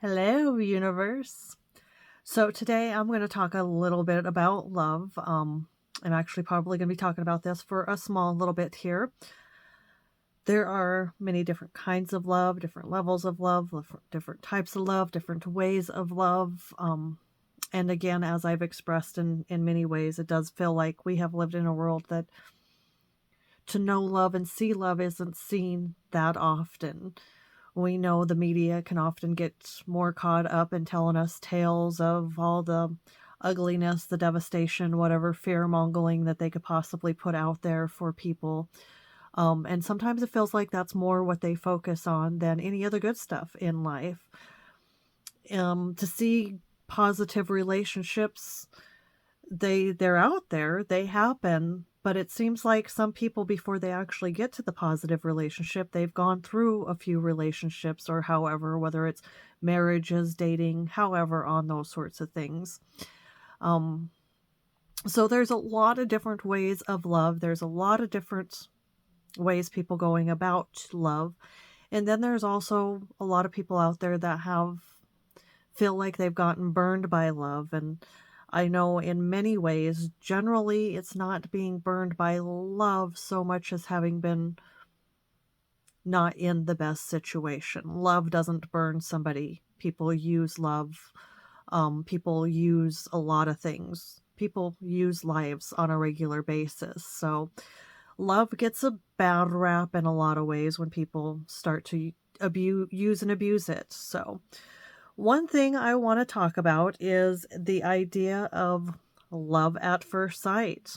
Hello, universe. So today I'm going to talk a little bit about love. I'm actually probably going to be talking about this for a small little bit here. There are many different kinds of love, different levels of love, different types of love, different ways of love. And again, as I've expressed in many ways, it does feel like we have lived in a world that to know love and see love isn't seen that often. We know the media can often get more caught up in telling us tales of all the ugliness, the devastation, whatever fear mongering that they could possibly put out there for people. And sometimes it feels like that's more what they focus on than any other good stuff in life. To see positive relationships, they're out there, they happen, but it seems like some people before they actually get to the positive relationship, they've gone through a few relationships or however, whether it's marriages, dating, however, on those sorts of things. Um, so there's a lot of different ways of love. There's a lot of different ways people going about love. And then there's also a lot of people out there that feel like they've gotten burned by love. And I know in many ways, generally, it's not being burned by love so much as having been not in the best situation. Love doesn't burn somebody. People use love. People use a lot of things. People use lives on a regular basis. So love gets a bad rap in a lot of ways when people start to use and abuse it. So one thing I want to talk about is the idea of love at first sight.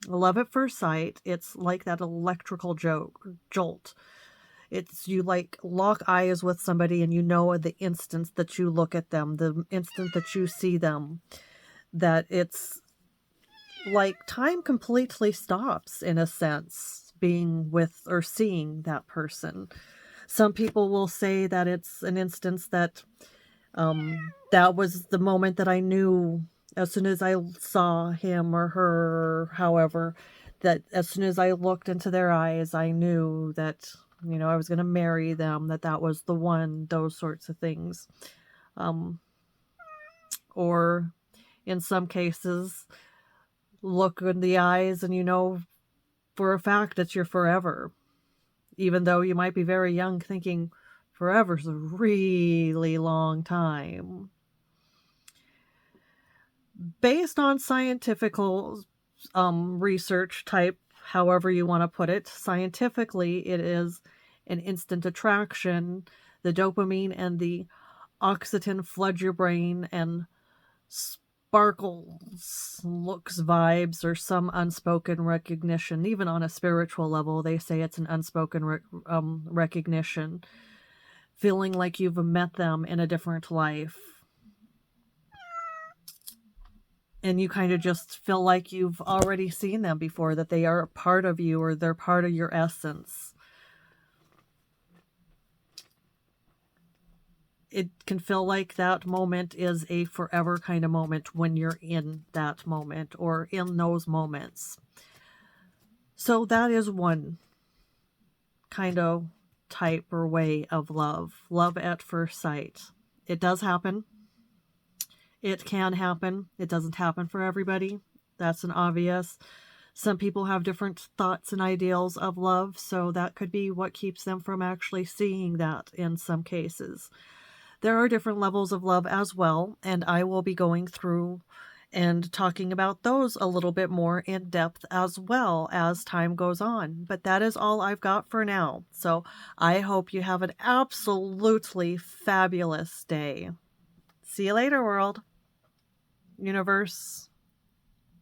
Love at first sight, it's like that electrical jolt. It's you like lock eyes with somebody and you know the instant that you look at them, the instant that you see them, that it's like time completely stops in a sense being with or seeing that person. Some people will say that it's an instance that was the moment that I knew as soon as I saw him or her, however, that as soon as I looked into their eyes, I knew that, I was going to marry them, that was the one, those sorts of things. Um, or in some cases, look in the eyes and you know for a fact it's your forever. Even though you might be very young thinking forever's a really long time. Based on scientifical research type, however you want to put it, scientifically, it is an instant attraction. The dopamine and the oxytocin flood your brain and sparkles, looks, vibes, or some unspoken recognition. Even on a spiritual level, they say it's an unspoken recognition. Feeling like you've met them in a different life, and you kind of just feel like you've already seen them before, that they are a part of you or they're part of your essence. It can feel like that moment is a forever kind of moment when you're in that moment or in those moments. So that is one kind of type or way of love at first sight. It does happen. It can happen. It doesn't happen for everybody. That's an obvious. Some people have different thoughts and ideals of love, so that could be what keeps them from actually seeing that in some cases. There are different levels of love as well, and I will be going through and talking about those a little bit more in depth as well as time goes on. But that is all I've got for now. So I hope you have an absolutely fabulous day. See you later, world. Universe.